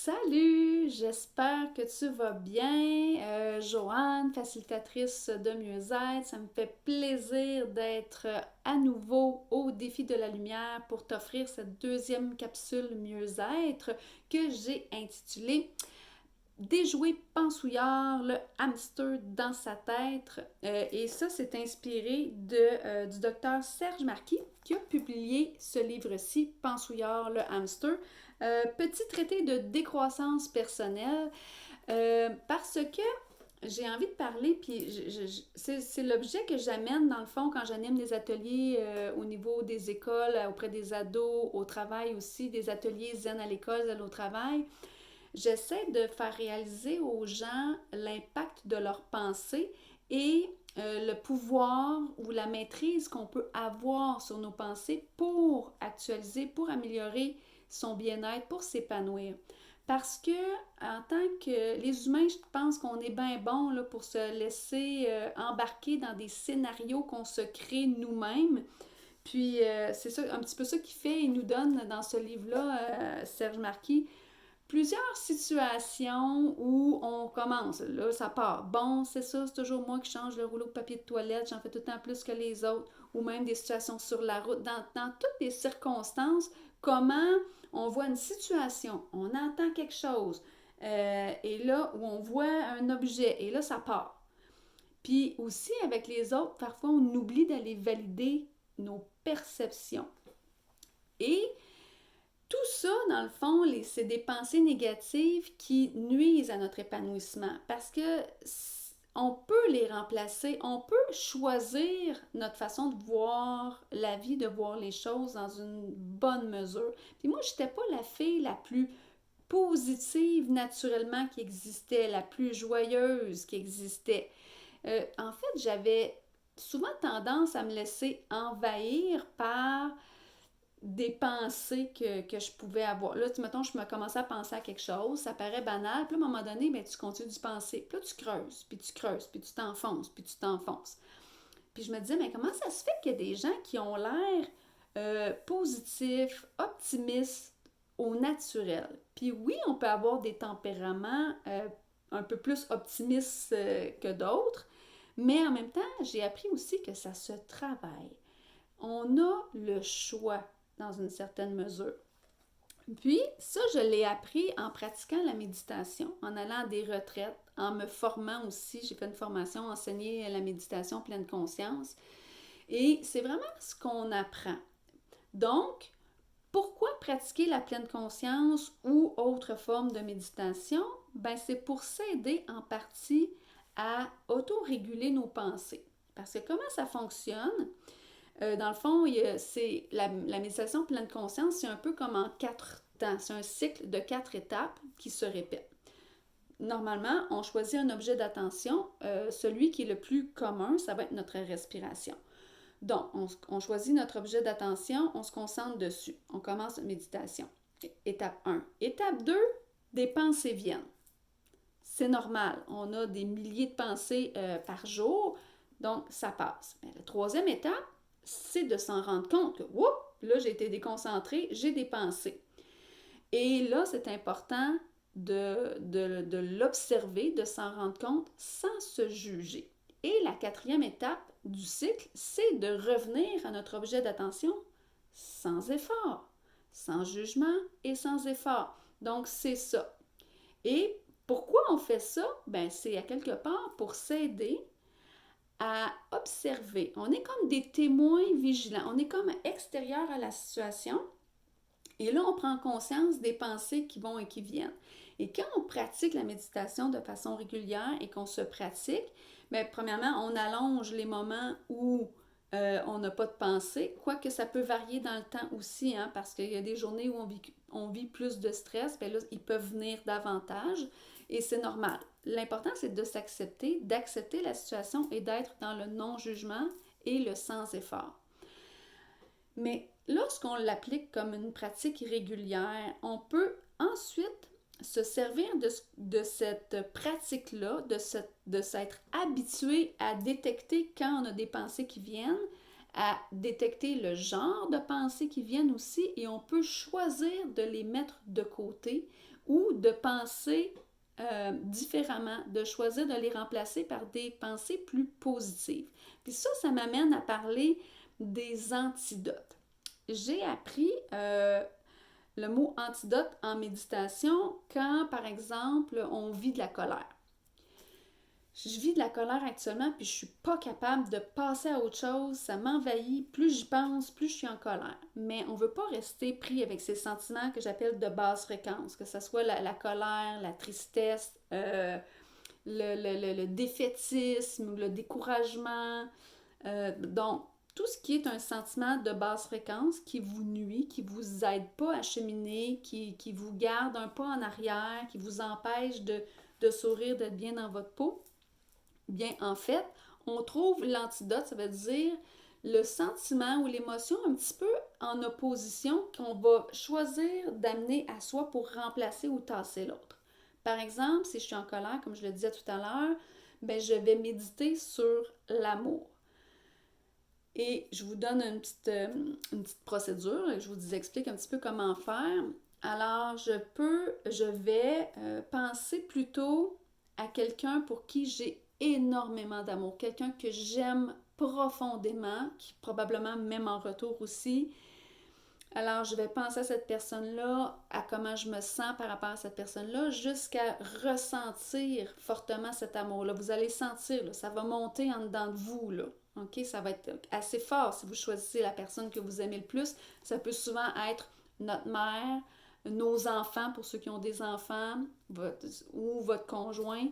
Salut, j'espère que tu vas bien. Joanne, facilitatrice de mieux-être, ça me fait plaisir d'être à nouveau au défi de la lumière pour t'offrir cette deuxième capsule mieux-être que j'ai intitulée Déjouer Pensouillard, le hamster dans sa tête. Et ça, c'est inspiré du docteur Serge Marquis qui a publié ce livre-ci, Pensouillard, le hamster. Petit traité de décroissance personnelle parce que j'ai envie de parler, puis c'est l'objet que j'amène dans le fond quand j'anime des ateliers au niveau des écoles, auprès des ados, au travail aussi, des ateliers zen à l'école, zen au travail. J'essaie de faire réaliser aux gens l'impact de leurs pensées et le pouvoir ou la maîtrise qu'on peut avoir sur nos pensées pour actualiser, pour améliorer son bien-être, pour s'épanouir. Parce que, en tant que les humains, je pense qu'on est bien bon là, pour se laisser embarquer dans des scénarios qu'on se crée nous-mêmes. Puis, c'est ça, un petit peu ça qui fait, il nous donne dans ce livre-là, Serge Marquis, plusieurs situations où on commence. Là, ça part. Bon, c'est ça, c'est toujours moi qui change le rouleau de papier de toilette, j'en fais tout le temps plus que les autres, ou même des situations sur la route. Dans toutes les circonstances, comment on voit une situation, on entend quelque chose, et là, où on voit un objet, et là, ça part. Puis aussi, avec les autres, parfois, on oublie d'aller valider nos perceptions. Et tout ça, dans le fond, c'est des pensées négatives qui nuisent à notre épanouissement parce que on peut les remplacer, on peut choisir notre façon de voir la vie, de voir les choses dans une bonne mesure. Puis moi, je n'étais pas la fille la plus positive naturellement qui existait, la plus joyeuse qui existait. En fait, j'avais souvent tendance à me laisser envahir par des pensées que je pouvais avoir. Là, mettons, je me commençais à penser à quelque chose, ça paraît banal, puis à un moment donné, ben, tu continues d'y penser. Puis là, tu creuses, puis tu t'enfonces, puis tu t'enfonces. Puis je me disais, mais comment ça se fait qu'il y a des gens qui ont l'air positifs, optimistes au naturel? Puis oui, on peut avoir des tempéraments un peu plus optimistes que d'autres, mais en même temps, j'ai appris aussi que ça se travaille. On a le choix dans une certaine mesure. Puis, ça, je l'ai appris en pratiquant la méditation, en allant à des retraites, en me formant aussi. J'ai fait une formation, enseigner la méditation pleine conscience. Et c'est vraiment ce qu'on apprend. Donc, pourquoi pratiquer la pleine conscience ou autre forme de méditation? Ben, c'est pour s'aider en partie à autoréguler nos pensées. Parce que comment ça fonctionne? Dans le fond, c'est la méditation pleine conscience, c'est un peu comme en 4 temps. C'est un cycle de 4 étapes qui se répètent. Normalement, on choisit un objet d'attention. Celui qui est le plus commun, ça va être notre respiration. Donc, on choisit notre objet d'attention, on se concentre dessus. On commence une méditation. Étape 1. Étape 2, des pensées viennent. C'est normal. On a des milliers de pensées par jour, donc ça passe. Mais la troisième étape, c'est de s'en rendre compte que, oups, là, j'ai été déconcentrée, j'ai des pensées. Et là, c'est important de l'observer, de s'en rendre compte sans se juger. Et la quatrième étape du cycle, c'est de revenir à notre objet d'attention sans effort, sans jugement et sans effort. Donc, c'est ça. Et pourquoi on fait ça? Ben, c'est à quelque part pour s'aider à observer. On est comme des témoins vigilants. On est comme extérieur à la situation. Et là, on prend conscience des pensées qui vont et qui viennent. Et quand on pratique la méditation de façon régulière et qu'on se pratique, bien, premièrement, on allonge les moments où on n'a pas de pensée, quoique ça peut varier dans le temps aussi, hein, parce qu'il y a des journées où on vit plus de stress, bien là, ils peuvent venir davantage et c'est normal. L'important, c'est de s'accepter, d'accepter la situation et d'être dans le non-jugement et le sans-effort. Mais lorsqu'on l'applique comme une pratique régulière, on peut ensuite se servir de cette pratique-là, de s'être habitué à détecter quand on a des pensées qui viennent, à détecter le genre de pensées qui viennent aussi et on peut choisir de les mettre de côté ou de penser différemment, de choisir de les remplacer par des pensées plus positives. Puis ça m'amène à parler des antidotes. J'ai appris le mot antidote en méditation quand, par exemple, on vit de la colère. Je vis de la colère actuellement, puis je suis pas capable de passer à autre chose. Ça m'envahit. Plus j'y pense, plus je suis en colère. Mais on veut pas rester pris avec ces sentiments que j'appelle de basse fréquence, que ce soit la colère, la tristesse, le défaitisme, le découragement. Donc, tout ce qui est un sentiment de basse fréquence qui vous nuit, qui vous aide pas à cheminer, qui vous garde un pas en arrière, qui vous empêche de sourire, d'être bien dans votre peau, bien, en fait, on trouve l'antidote, ça veut dire le sentiment ou l'émotion un petit peu en opposition qu'on va choisir d'amener à soi pour remplacer ou tasser l'autre. Par exemple, si je suis en colère, comme je le disais tout à l'heure, ben je vais méditer sur l'amour. Et je vous donne une petite procédure et je vous explique un petit peu comment faire. Alors, je vais penser plutôt à quelqu'un pour qui j'ai énormément d'amour, quelqu'un que j'aime profondément, qui probablement m'aime en retour aussi. Alors, je vais penser à cette personne-là, à comment je me sens par rapport à cette personne-là, jusqu'à ressentir fortement cet amour-là. Vous allez sentir, là, ça va monter en dedans de vous, là. OK? Ça va être assez fort si vous choisissez la personne que vous aimez le plus. Ça peut souvent être notre mère, nos enfants, pour ceux qui ont des enfants, ou votre conjoint.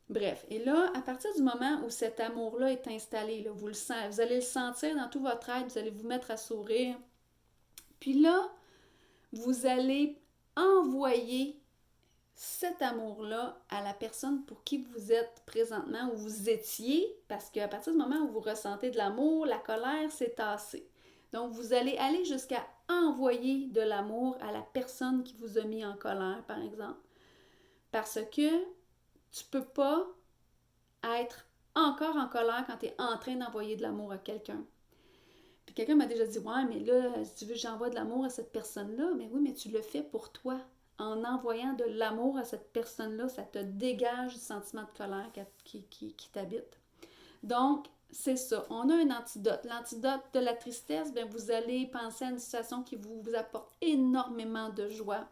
Bref, et là, à partir du moment où cet amour-là est installé, là, vous allez le sentir dans tout votre être, vous allez vous mettre à sourire. Puis là, vous allez envoyer cet amour-là à la personne pour qui vous êtes présentement, où vous étiez, parce qu'à partir du moment où vous ressentez de l'amour, la colère s'est tassée. Donc, vous allez aller jusqu'à envoyer de l'amour à la personne qui vous a mis en colère, par exemple. Parce que tu peux pas être encore en colère quand tu es en train d'envoyer de l'amour à quelqu'un. Puis quelqu'un m'a déjà dit, ouais, mais là, si tu veux que j'envoie de l'amour à cette personne-là, mais oui, mais tu le fais pour toi. En envoyant de l'amour à cette personne-là, ça te dégage du sentiment de colère qui t'habite. Donc, c'est ça. On a un antidote. L'antidote de la tristesse, bien, vous allez penser à une situation qui vous apporte énormément de joie.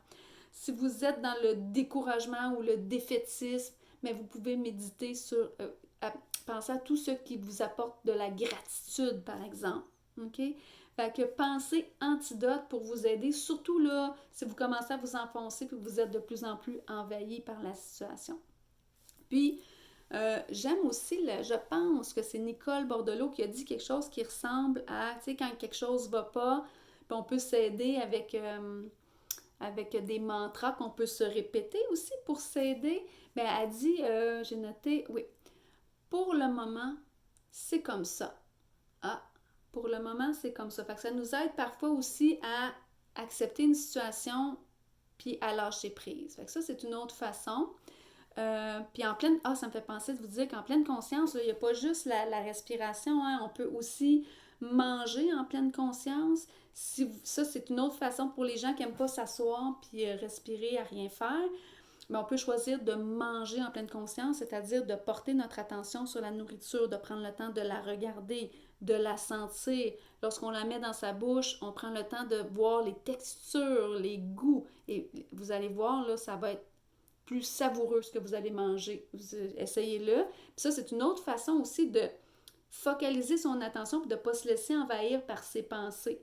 Si vous êtes dans le découragement ou le défaitisme, mais vous pouvez méditer sur, penser à tout ce qui vous apporte de la gratitude, par exemple. OK? Fait que pensez antidote pour vous aider, surtout là, si vous commencez à vous enfoncer puis vous êtes de plus en plus envahi par la situation. Puis, j'aime aussi, je pense que c'est Nicole Bordelot qui a dit quelque chose qui ressemble à, tu sais, quand quelque chose va pas, puis on peut s'aider avec des mantras qu'on peut se répéter aussi pour s'aider. Bien, elle dit, j'ai noté, oui, pour le moment, c'est comme ça. Ah, pour le moment, c'est comme ça. Fait que ça nous aide parfois aussi à accepter une situation puis à lâcher prise. Fait que ça, c'est une autre façon. Puis en pleine... Ah, ça me fait penser de vous dire qu'en pleine conscience, il n'y a pas juste la respiration, hein, on peut aussi manger en pleine conscience. Ça, c'est une autre façon pour les gens qui n'aiment pas s'asseoir puis respirer à rien faire. Mais on peut choisir de manger en pleine conscience, c'est-à-dire de porter notre attention sur la nourriture, de prendre le temps de la regarder, de la sentir. Lorsqu'on la met dans sa bouche, on prend le temps de voir les textures, les goûts. Et vous allez voir, là, ça va être plus savoureux ce que vous allez manger. Essayez-le. Puis ça, c'est une autre façon aussi de focaliser son attention et de ne pas se laisser envahir par ses pensées.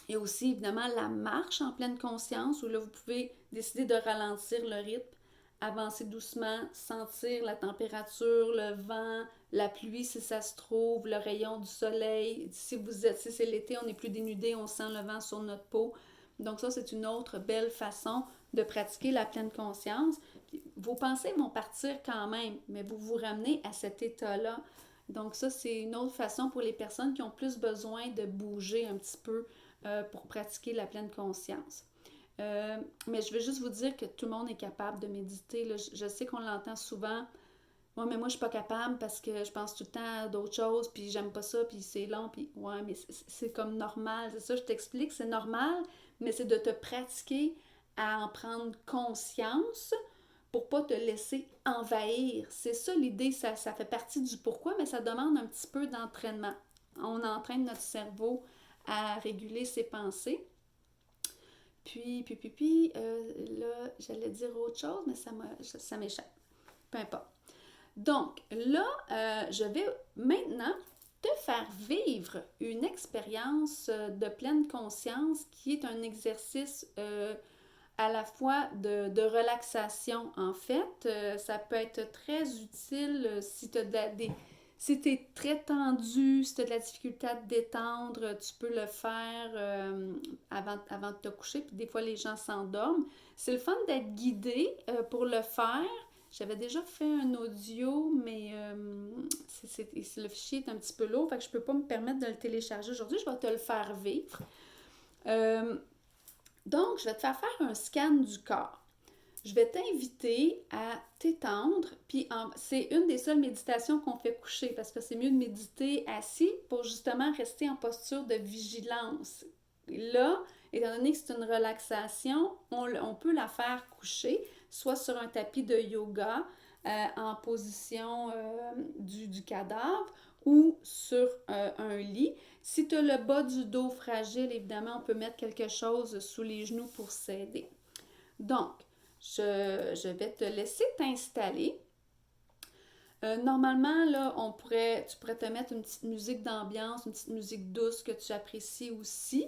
Et aussi, évidemment, la marche en pleine conscience, où là, vous pouvez décider de ralentir le rythme, avancer doucement, sentir la température, le vent, la pluie si ça se trouve, le rayon du soleil. Si c'est l'été, on est plus dénudé, on sent le vent sur notre peau. Donc ça, c'est une autre belle façon de pratiquer la pleine conscience. Puis, vos pensées vont partir quand même, mais vous vous ramenez à cet état-là. Donc ça, c'est une autre façon pour les personnes qui ont plus besoin de bouger un petit peu pour pratiquer la pleine conscience. Mais je veux juste vous dire que tout le monde est capable de méditer. Là, je sais qu'on l'entend souvent, Ouais, mais moi, je suis pas capable parce que je pense tout le temps à d'autres choses, puis j'aime pas ça, puis c'est long, puis ouais, mais c'est comme normal. C'est ça, je t'explique, c'est normal, mais c'est de te pratiquer à en prendre conscience pour pas te laisser envahir. C'est ça l'idée, ça fait partie du pourquoi, mais ça demande un petit peu d'entraînement. On entraîne notre cerveau à réguler ses pensées. Là, j'allais dire autre chose, mais ça m'échappe. Peu importe. Donc, là, je vais maintenant te faire vivre une expérience de pleine conscience qui est un exercice à la fois de relaxation, en fait. Ça peut être très utile si tu as si tu es très tendu, si tu as de la difficulté à te détendre, tu peux le faire avant de te coucher. Puis des fois, les gens s'endorment. C'est le fun d'être guidé pour le faire. J'avais déjà fait un audio, mais le fichier est un petit peu lourd, fait que je ne peux pas me permettre de le télécharger aujourd'hui. Je vais te le faire vivre. Euh, donc, je vais te faire faire un scan du corps. Je vais t'inviter à t'étendre, puis c'est une des seules méditations qu'on fait coucher parce que c'est mieux de méditer assis pour justement rester en posture de vigilance. Là, étant donné que c'est une relaxation, on peut la faire coucher, soit sur un tapis de yoga en position du cadavre ou sur un lit. Si tu as le bas du dos fragile, évidemment, on peut mettre quelque chose sous les genoux pour s'aider. Donc, je vais te laisser t'installer. Normalement, là, tu pourrais te mettre une petite musique d'ambiance, une petite musique douce que tu apprécies aussi.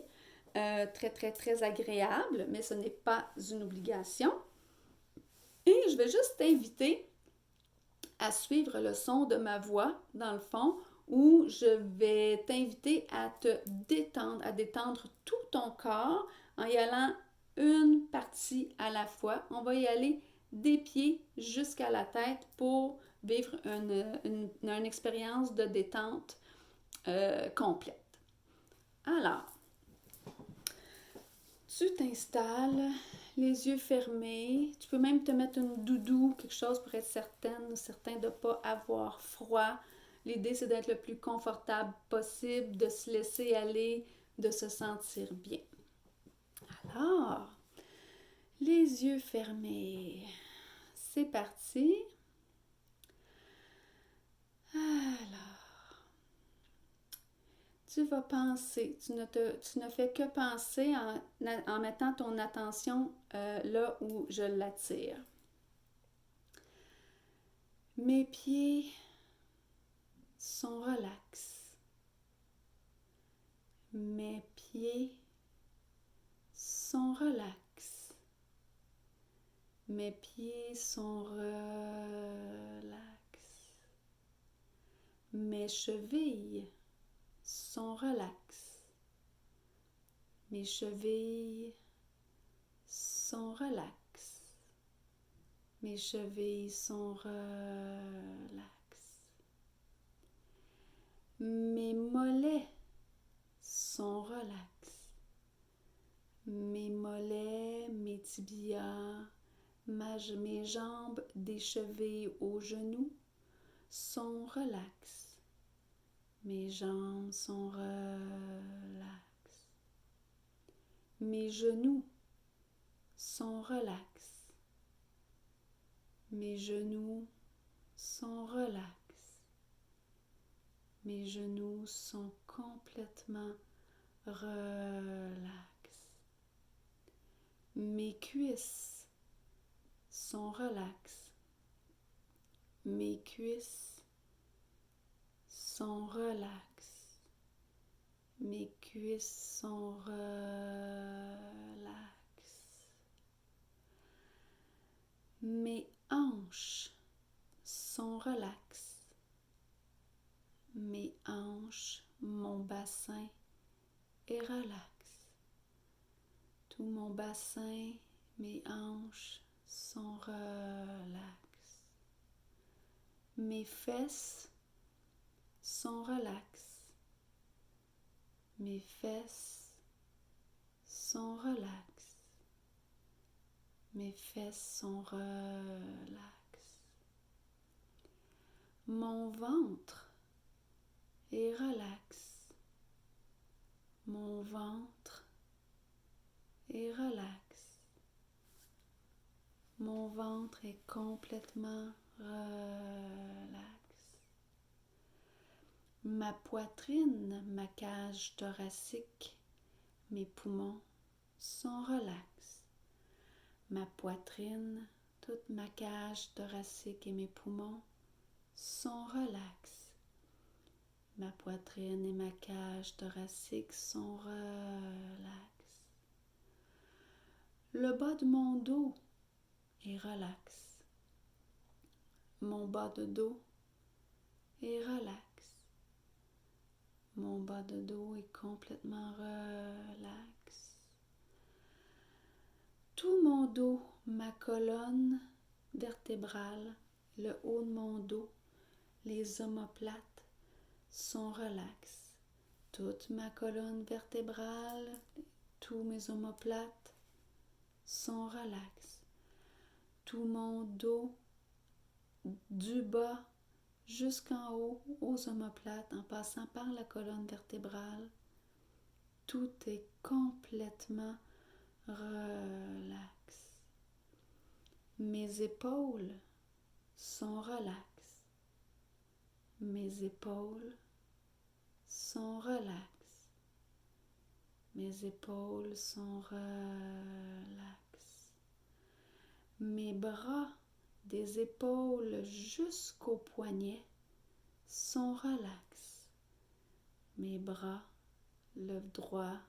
Très, très, très agréable, mais ce n'est pas une obligation. Et je vais juste t'inviter à suivre le son de ma voix, dans le fond, où je vais t'inviter à te détendre, à détendre tout ton corps en y allant une partie à la fois. On va y aller des pieds jusqu'à la tête pour vivre une expérience de détente complète. Alors, tu t'installes, les yeux fermés. Tu peux même te mettre une doudou, quelque chose pour être certain de ne pas avoir froid. L'idée, c'est d'être le plus confortable possible, de se laisser aller, de se sentir bien. Alors, les yeux fermés. C'est parti. Alors, tu vas penser, tu ne fais que penser en mettant ton attention là où je l'attire. Mes pieds sont relax. Mes pieds sont relax. Mes pieds sont relax. Mes chevilles sont relax. Mes chevilles sont relax. Mes chevilles sont relax. Mes mollets sont relax. Mes mollets, mes tibias, mes jambes des chevilles aux genoux sont relax. Mes jambes sont relax. Mes genoux sont relax. Mes genoux sont relax. Mes genoux sont complètement relax. Mes cuisses sont relax. Mes cuisses sont relax. Mes cuisses sont relax. Mes hanches sont relax. Mes hanches, mon bassin est relax. Tout mon bassin, mes hanches sont relax. Mes fesses sont relax. Mes fesses sont relax. Mes fesses sont relax. Mon ventre est relax. Mon ventre est relax. Mon ventre est complètement relax. Ma poitrine, ma cage thoracique, mes poumons sont relax. Ma poitrine, toute ma cage thoracique et mes poumons sont relax. Ma poitrine et ma cage thoracique sont relax. Le bas de mon dos est relax. Mon bas de dos est relax. Mon bas de dos est complètement relax. Tout mon dos, ma colonne vertébrale, le haut de mon dos, les omoplates sont relax. Toute ma colonne vertébrale, tous mes omoplates sont relax. Tout mon dos, du bas jusqu'en haut, aux omoplates, en passant par la colonne vertébrale, tout est complètement relax. Mes épaules sont relax. Mes épaules sont relax. Mes épaules sont relax. Mes bras, des épaules jusqu'aux poignets, sont relax. Mes bras, le droit,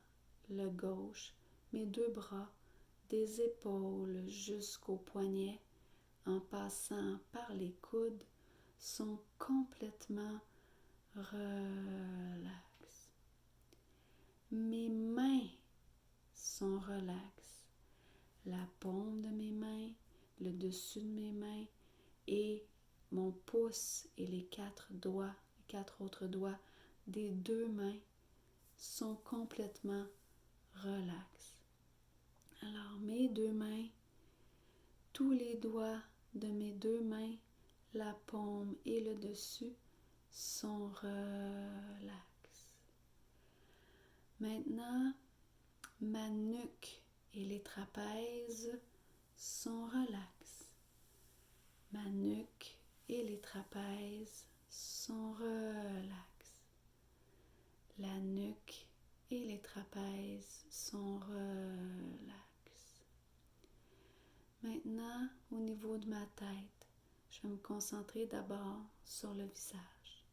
le gauche, mes deux bras, des épaules jusqu'aux poignets, en passant par les coudes, sont complètement relax. Mes mains sont relax. La paume de mes mains, le dessus de mes mains et mon pouce et les 4 doigts, les 4 autres doigts des 2 mains sont complètement relax. Alors mes 2 mains, tous les doigts de mes 2 mains, la paume et le dessus sont relax. Maintenant, ma nuque et les trapèzes sont relax. Ma nuque et les trapèzes sont relax. La nuque et les trapèzes sont relax. Maintenant, au niveau de ma tête, je vais me concentrer d'abord sur le visage.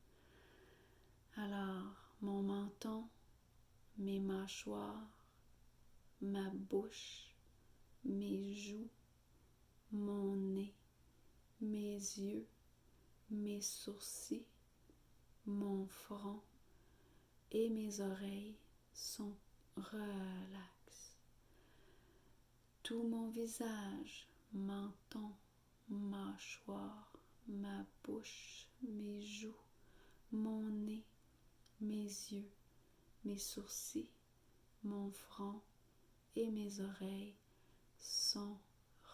Alors, mon menton, mes mâchoires, ma bouche, mes joues, mon nez, mes yeux, mes sourcils, mon front et mes oreilles sont relax. Tout mon visage, menton, mâchoire, ma bouche, mes joues, mon nez, mes yeux, mes sourcils, mon front et mes oreilles sont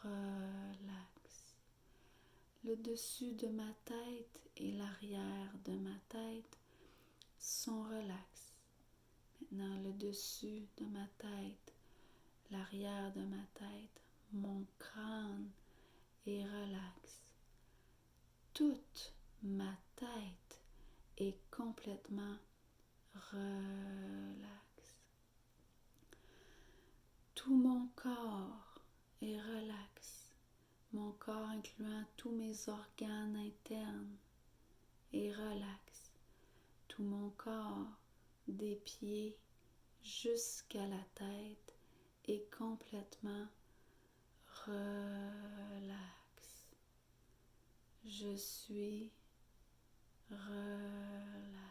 relax. Le dessus de ma tête et l'arrière de ma tête sont relax. Maintenant, le dessus de ma tête, l'arrière de ma tête, mon crâne est relax. Toute ma tête est complètement relax. Tout mon corps est relax. Mon corps, incluant tous mes organes internes, est relax. Tout mon corps, des pieds jusqu'à la tête, est complètement relax. Je suis relax.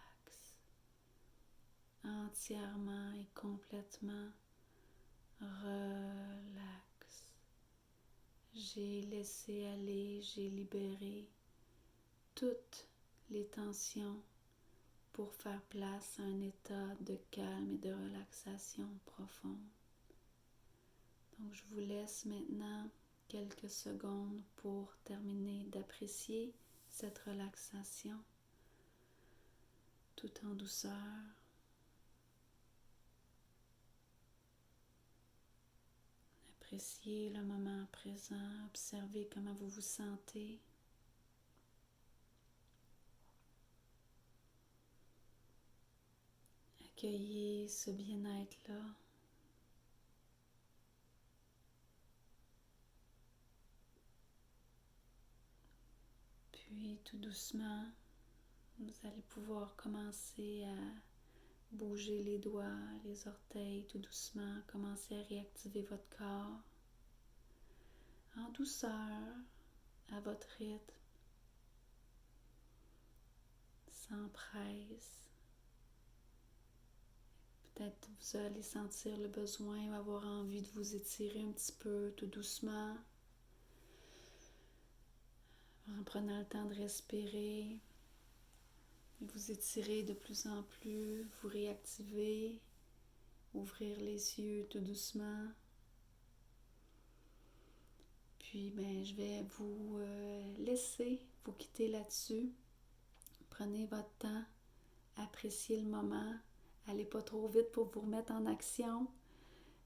Entièrement et complètement relax. J'ai laissé aller, j'ai libéré toutes les tensions pour faire place à un état de calme et de relaxation profonde. Donc je vous laisse maintenant quelques secondes pour terminer d'apprécier cette relaxation tout en douceur. Appréciez le moment présent, observez comment vous vous sentez. Accueillez ce bien-être-là. Puis tout doucement, vous allez pouvoir commencer à bouger les doigts, les orteils, tout doucement, commencer à réactiver votre corps en douceur, à votre rythme, sans presse. Peut-être vous allez sentir le besoin ou avoir envie de vous étirer un petit peu tout doucement, en prenant le temps de respirer. Vous étirez de plus en plus, vous réactivez, ouvrir les yeux tout doucement. Puis je vais vous laisser vous quitter là-dessus. Prenez votre temps, appréciez le moment, allez pas trop vite pour vous remettre en action.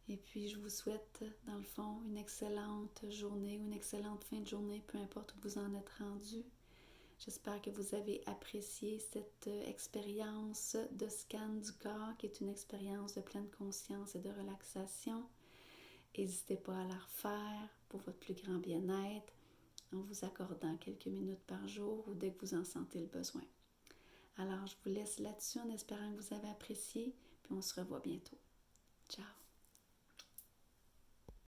Et puis je vous souhaite dans le fond une excellente journée ou une excellente fin de journée, peu importe où vous en êtes rendu. J'espère que vous avez apprécié cette expérience de scan du corps qui est une expérience de pleine conscience et de relaxation. N'hésitez pas à la refaire pour votre plus grand bien-être en vous accordant quelques minutes par jour ou dès que vous en sentez le besoin. Alors, je vous laisse là-dessus en espérant que vous avez apprécié, puis on se revoit bientôt. Ciao!